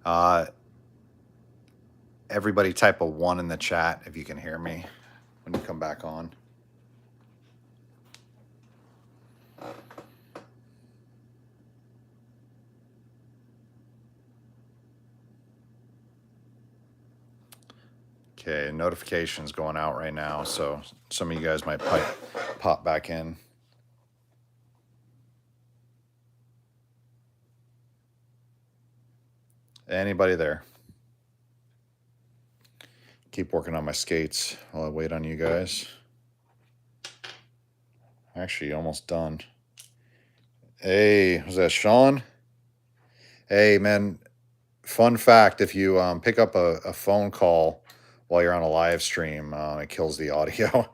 Uh, everybody type a 1 in the chat if you can hear me when you come back on. Okay, notifications going out right now, so some of you guys might pop back in. Anybody there? Keep working on my skates while I wait on you guys. Actually, almost done. Hey, was that Sean? Hey, man, fun fact, if you pick up a phone call while you're on a live stream, it kills the audio.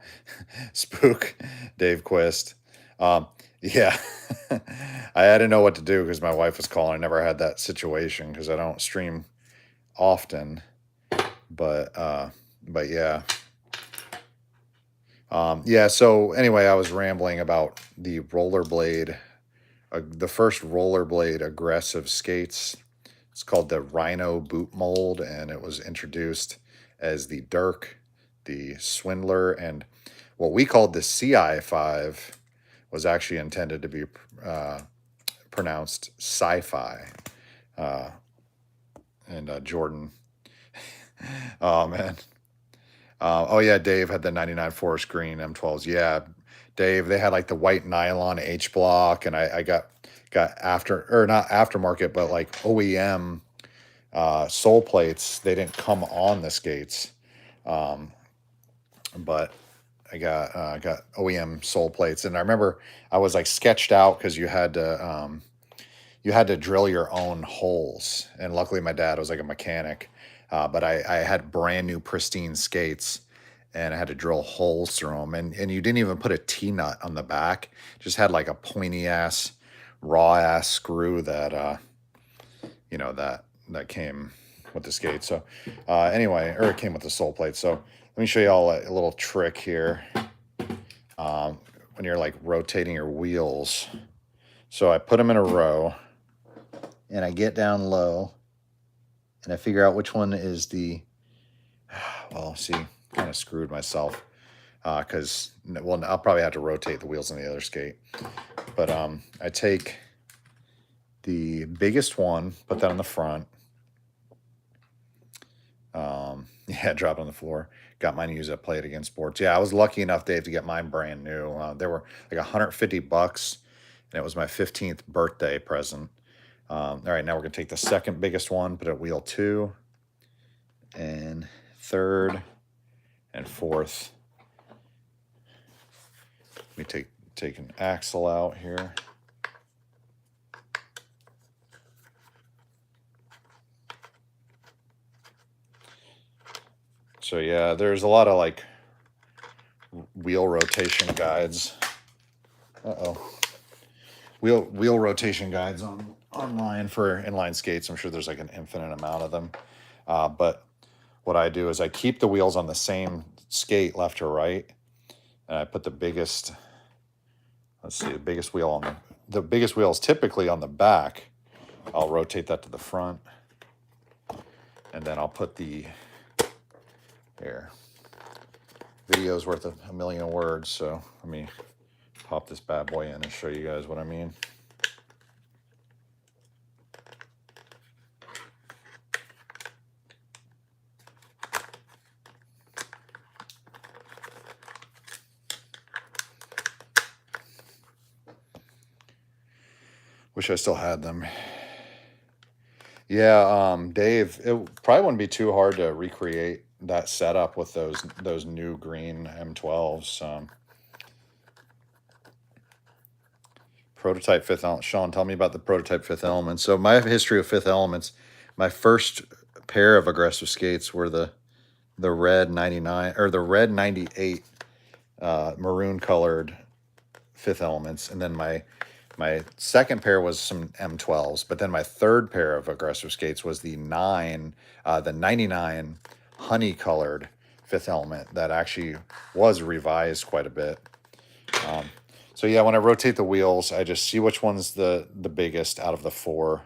Spook, Dave Quist. Yeah, I had to know what to do because my wife was calling. I never had that situation because I don't stream often, but yeah. Yeah, so anyway, I was rambling about the rollerblade, the first rollerblade aggressive skates. It's called the Rhino boot mold, and it was introduced as the Dirk, the Swindler, and what we called the CI5 was actually intended to be pronounced sci-fi. And Jordan, oh man, oh yeah, Dave had the 99 forest green M12s. Yeah, Dave, they had like the white nylon H block, and I got after, or not aftermarket, but like OEM soul plates. They didn't come on the skates, but I got OEM soul plates, and I remember I was like sketched out because you had to drill your own holes, and luckily my dad was like a mechanic, but I had brand new pristine skates, and I had to drill holes through them, and you didn't even put a T-nut on the back, just had like a pointy ass raw ass screw that that came with the skate. So anyway, or it came with the sole plate. So let me show you all a little trick here. When you're like rotating your wheels, so I put them in a row, and I get down low, and I figure out which one is the, well, see, kind of screwed myself because, well, I'll probably have to rotate the wheels on the other skate. But I take the biggest one, put that on the front. Yeah, drop it on the floor. Got mine used at Play It Again Sports. Yeah, I was lucky enough, Dave, to get mine brand new. They were like $150, and it was my 15th birthday present. All right, now we're going to take the second biggest one, put it at wheel 2, and third, and fourth. Let me take an axle out here. So yeah, there's a lot of like wheel rotation guides. Wheel rotation guides online for inline skates. I'm sure there's like an infinite amount of them. But what I do is I keep the wheels on the same skate left to right, and I put the biggest, let's see, the biggest wheel on the biggest wheel is typically on the back. I'll rotate that to the front, and then I'll put the, here, video's worth a million words, so let me pop this bad boy in and show you guys what I mean. Wish I still had them. Yeah, Dave, it probably wouldn't be too hard to recreate that setup with those new green M12s. Prototype Fifth Element. Sean, tell me about the Prototype Fifth Element. So my history of Fifth Elements, my first pair of aggressive skates were the red 99 or the red 98 maroon colored Fifth Elements, and then my second pair was some M12s, but then my third pair of aggressive skates was the 99 honey colored Fifth Element that actually was revised quite a bit. So yeah, when I rotate the wheels, I just see which one's the biggest out of the four,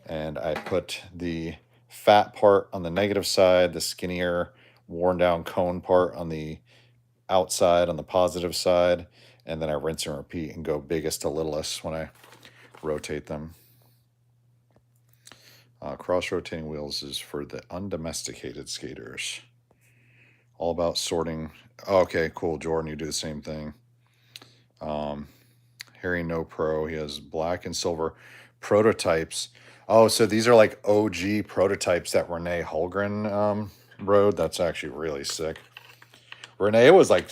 and I put the fat part on the negative side, the skinnier, worn down cone part on the outside on the positive side, and then I rinse and repeat and go biggest to littlest when I rotate them. Cross-rotating wheels is for the undomesticated skaters. All about sorting. Okay, cool. Jordan, you do the same thing. Harry No Pro, he has black and silver prototypes. Oh, so these are like OG prototypes that Renee Holgren rode. That's actually really sick. Renee was like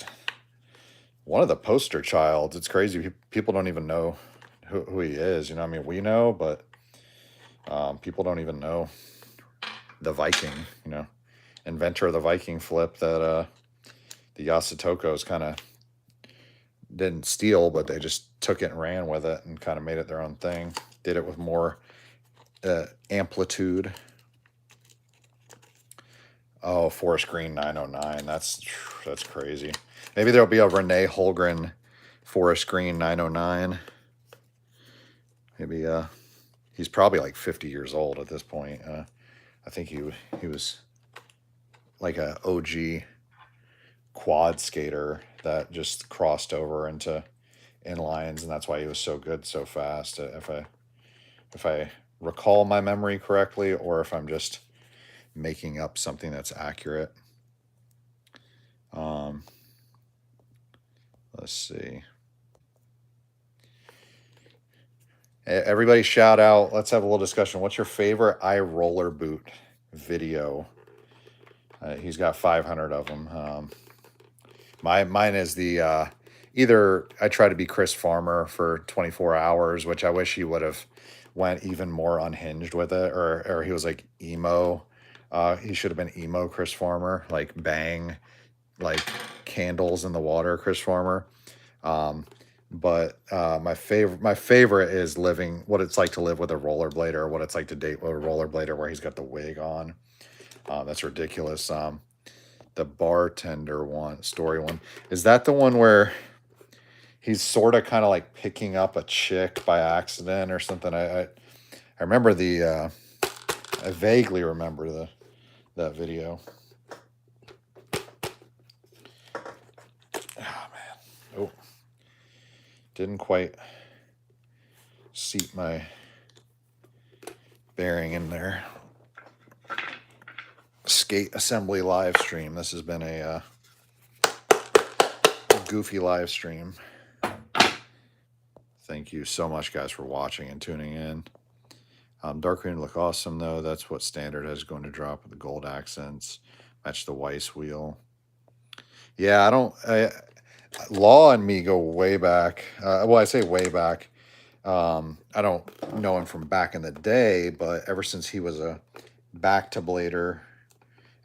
one of the poster childs. It's crazy. People don't even know who he is. You know, I mean, we know, but people don't even know the Viking, you know, inventor of the Viking flip that the Yasutokos kind of didn't steal, but they just took it and ran with it and kind of made it their own thing. Did it with more amplitude. Oh, Forest Green 909. That's crazy. Maybe there'll be a Renee Holgren Forest Green 909. Maybe he's probably like 50 years old at this point. I think he was like a OG quad skater that just crossed over into inlines, and that's why he was so good so fast. If I recall my memory correctly, or if I'm just making up something that's accurate. Let's see. Everybody shout out. Let's have a little discussion. What's your favorite iRoller boot video? He's got 500 of them. Mine is the either I try to be Chris Farmer for 24 hours, which I wish he would have went even more unhinged with it, or he was like emo. He should have been emo Chris Farmer, like bang, like candles in the water Chris Farmer. But my favorite is living what it's like to live with a rollerblader, or what it's like to date with a rollerblader where he's got the wig on. That's ridiculous. The bartender story one, is that the one where he's sort of kind of like picking up a chick by accident or something? I remember I vaguely remember that video. Oh man. Oh. Didn't quite seat my bearing in there. Skate assembly live stream. This has been a goofy live stream. Thank you so much, guys, for watching and tuning in. Dark green look awesome, though. That's what standard is going to drop with the gold accents. Match the Weiss wheel. Yeah, Law and me go way back. Well, I say way back. I don't know him from back in the day, but ever since he was a back-to-blader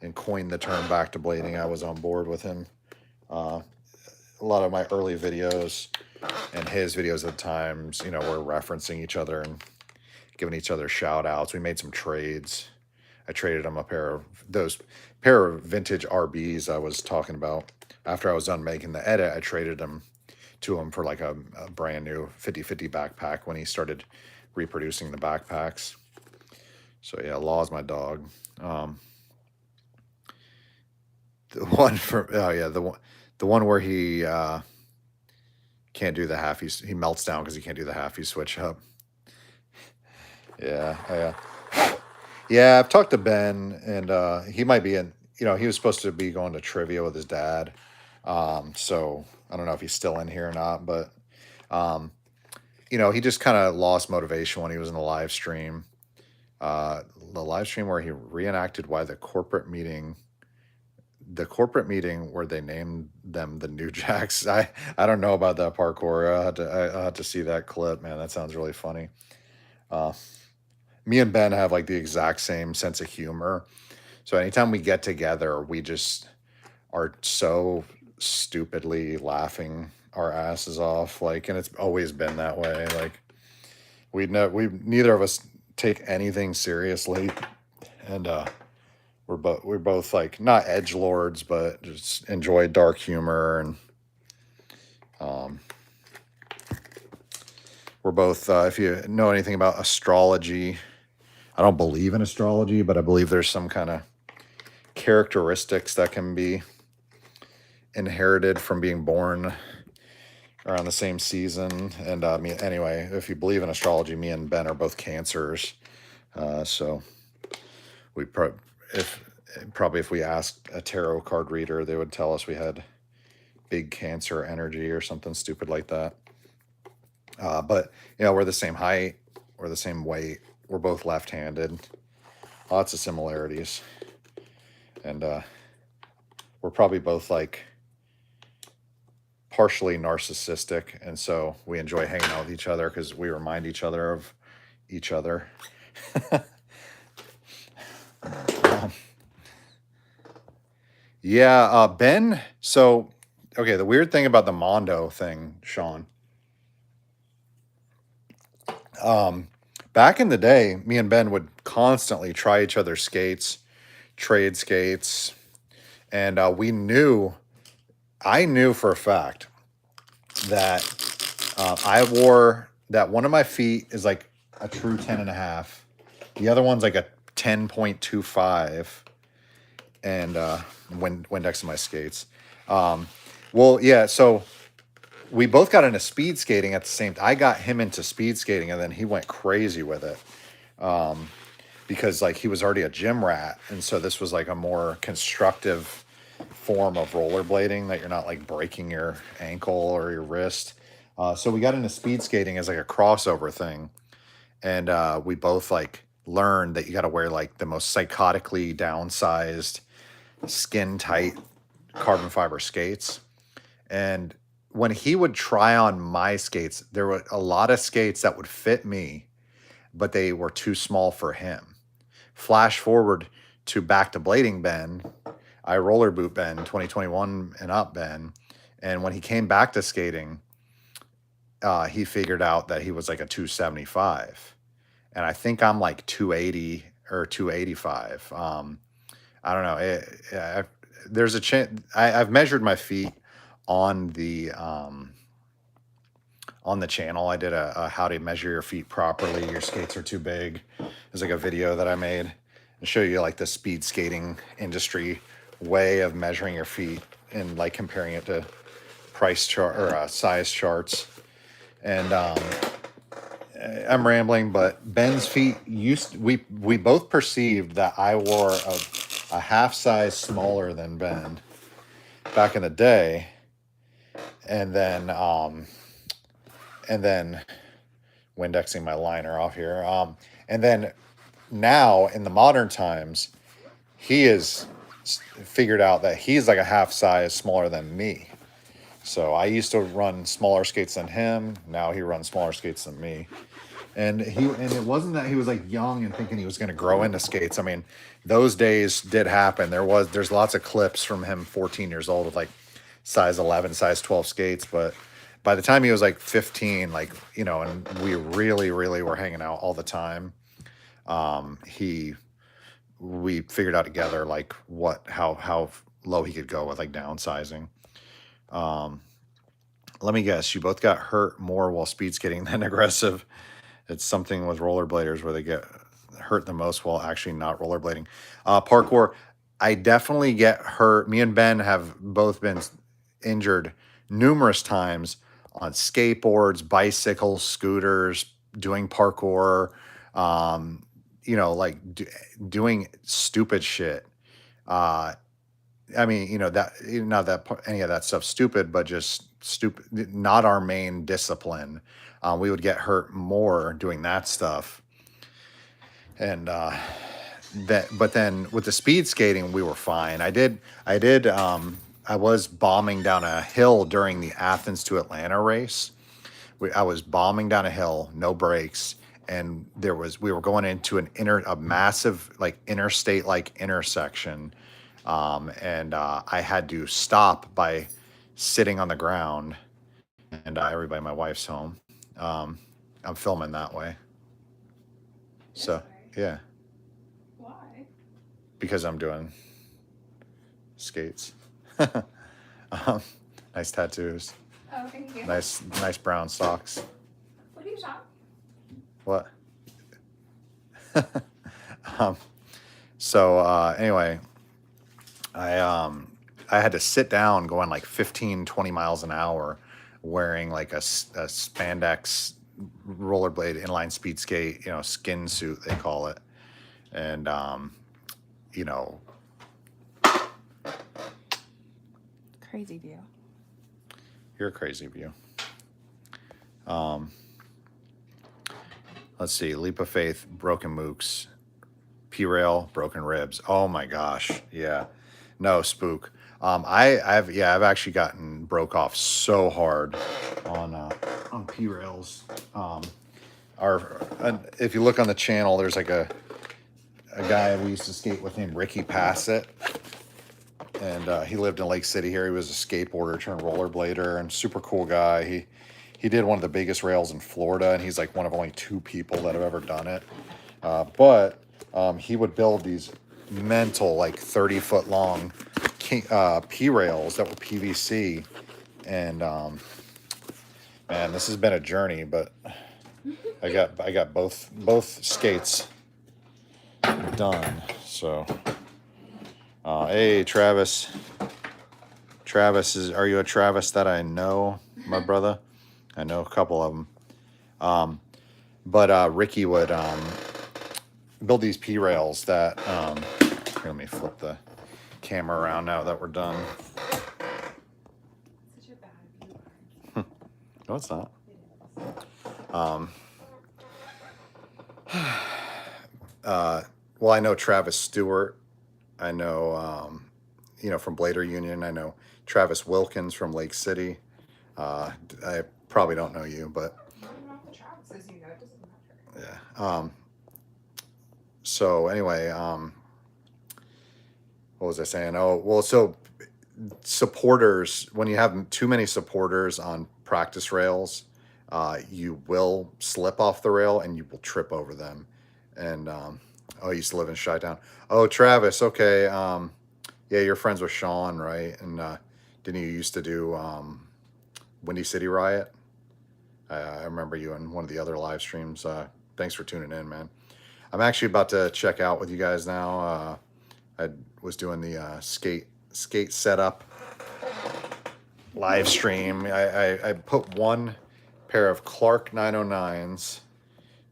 and coined the term back-to-blading, I was on board with him. A lot of my early videos and his videos at times, you know, were referencing each other and giving each other shout-outs. We made some trades. I traded him a pair of vintage RBs I was talking about. After I was done making the edit, I traded them to him for like a brand new 50/50 backpack when he started reproducing the backpacks. So yeah, Law's my dog. The one where he can't do the halfies. He melts down because he can't do the halfies switch up. Yeah, yeah. I've talked to Ben, and he might be in. You know, he was supposed to be going to trivia with his dad. So I don't know if he's still in here or not, but you know, he just kind of lost motivation when he was in the live stream. The live stream where he reenacted why the corporate meeting where they named them the New Jacks. I don't know about that parkour. I had to see that clip, man. That sounds really funny. Me and Ben have like the exact same sense of humor. So anytime we get together, we just are so stupidly laughing our asses off. Like, and it's always been that way. Like we neither of us take anything seriously. And we're both like not edgelords, but just enjoy dark humor, and we're both if you know anything about astrology, I don't believe in astrology, but I believe there's some kind of characteristics that can be inherited from being born around the same season. And anyway, if you believe in astrology, me and Ben are both Cancers. So we probably if we asked a tarot card reader, they would tell us we had big Cancer energy or something stupid like that. But we're the same height, we're the same weight, we're both left-handed, lots of similarities, and we're probably both like partially narcissistic, and so we enjoy hanging out with each other because we remind each other of each other. Yeah, Ben. So, okay, the weird thing about the Mondo thing, Sean. Back in the day, me and Ben would constantly try each other's skates, trade skates, and I knew for a fact that I wore that one of my feet is like a true 10.5. The other one's like a 10.25. And Windex in my skates. Well, yeah, so we both got into speed skating at the same time. I got him into speed skating, and then he went crazy with it. Because like he was already a gym rat, and so this was like a more constructive form of rollerblading that you're not like breaking your ankle or your wrist. So we got into speed skating as like a crossover thing, and we both like learned that you got to wear like the most psychotically downsized, skin tight carbon fiber skates. And when he would try on my skates, there were a lot of skates that would fit me, but they were too small for him. Flash forward to back to blading Ben, I roller boot Ben, 2021 and up Ben. And when he came back to skating, he figured out that he was like a 275. And I think I'm like 280 or 285. I don't know. There's a chance. I've measured my feet on the channel. I did a how to measure your feet properly. Your skates are too big. There's like a video that I made to show you like the speed skating industry way of measuring your feet and like comparing it to price chart or size charts. And I'm rambling, but Ben's feet we both perceived that I wore a half size smaller than Ben back in the day, and then Windexing my liner off here, and then now in the modern times, he is figured out that he's like a half size smaller than me. So I used to run smaller skates than him. Now he runs smaller skates than me. And it wasn't that he was like young and thinking he was going to grow into skates. I mean, those days did happen. There's lots of clips from him 14 years old with like size 11, size 12 skates. But by the time he was like 15, like, and we really, really were hanging out all the time. We figured out together like how low he could go with like downsizing. Let me guess, you both got hurt more while speed skating than aggressive. It's something with rollerbladers where they get hurt the most while actually not rollerblading. Parkour, I definitely get hurt. Me and Ben have both been injured numerous times on skateboards, bicycles, scooters, doing parkour, like doing stupid shit. I mean, that not that any of that stuff stupid, but just stupid, not our main discipline. We would get hurt more doing that stuff. And but then with the speed skating, we were fine. I was bombing down a hill during the Athens to Atlanta race. I was bombing down a hill, no brakes, and we were going into a massive like interstate like intersection. And I had to stop by sitting on the ground, and everybody, my wife's home. I'm filming that way. So, yeah. Why? Because I'm doing skates. Nice tattoos. Oh, thank you. Nice brown socks. What are you talking? What? Anyway, I had to sit down going like 15, 20 miles an hour wearing like a spandex rollerblade inline speed skate, skin suit, they call it. And, you know, Crazy view. you're a crazy view. Let's see. Leap of Faith, broken mooks, P-rail, broken ribs. Oh my gosh. Yeah. No, spook. I've actually gotten broke off so hard on P-rails. If you look on the channel, there's like a guy we used to skate with named Ricky Passett, and he lived in Lake City here. He was a skateboarder turned rollerblader and super cool guy. He did one of the biggest rails in Florida, and he's like one of only 2 people that have ever done it. But he would build these mental, like 30-foot long P rails that were PVC, and man, this has been a journey. But I got both skates done. So, hey Travis, are you a Travis that I know, my brother? I know a couple of them. But Ricky would build these P rails that. Here, let me flip the camera around now that we're done. Such a bad view. No, it's not. Well, I know Travis Stewart. I know, from Blader Union. I know Travis Wilkins from Lake City. I probably don't know you, but I don't know if the Travis is, it doesn't matter. yeah. So anyway, what was I saying? Oh, well, so supporters, when you have too many supporters on practice rails, you will slip off the rail and you will trip over them. And I used to live in Chi-Town. Oh, Travis, okay. Yeah, you're friends with Sean, right? And didn't you used to do Windy City Riot? I remember you in one of the other live streams. Thanks for tuning in, man. I'm actually about to check out with you guys now. I was doing the skate setup live stream. I put one pair of Clark 909s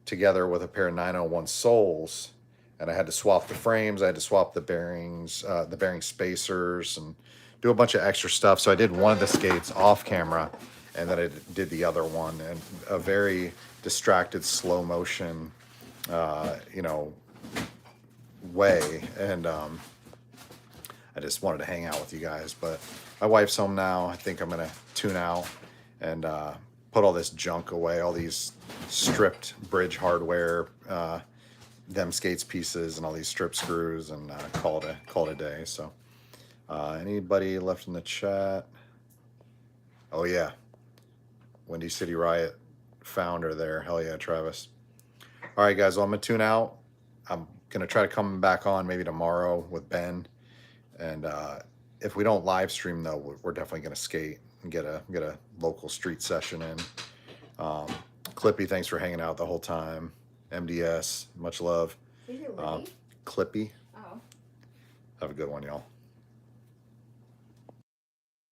together with a pair of 901 Souls, and I had to swap the frames. I had to swap the bearings, the bearing spacers, and do a bunch of extra stuff. So I did one of the skates off camera, and then I did the other one, and a very distracted, slow motion, way. And I just wanted to hang out with you guys. But my wife's home now. I think I'm gonna tune out and put all this junk away, all these stripped bridge hardware, them skates pieces, and all these strip screws, and call it a day. So anybody left in the chat? Oh yeah, Windy City Riot founder there. Hell yeah, Travis. All right, guys. Well, I'm gonna tune out. I'm gonna try to come back on maybe tomorrow with Ben, and if we don't live stream though, we're definitely gonna skate and get a local street session in. Clippy, thanks for hanging out the whole time. MDS, much love. Is it Libby? Clippy, Oh. have a good one, y'all.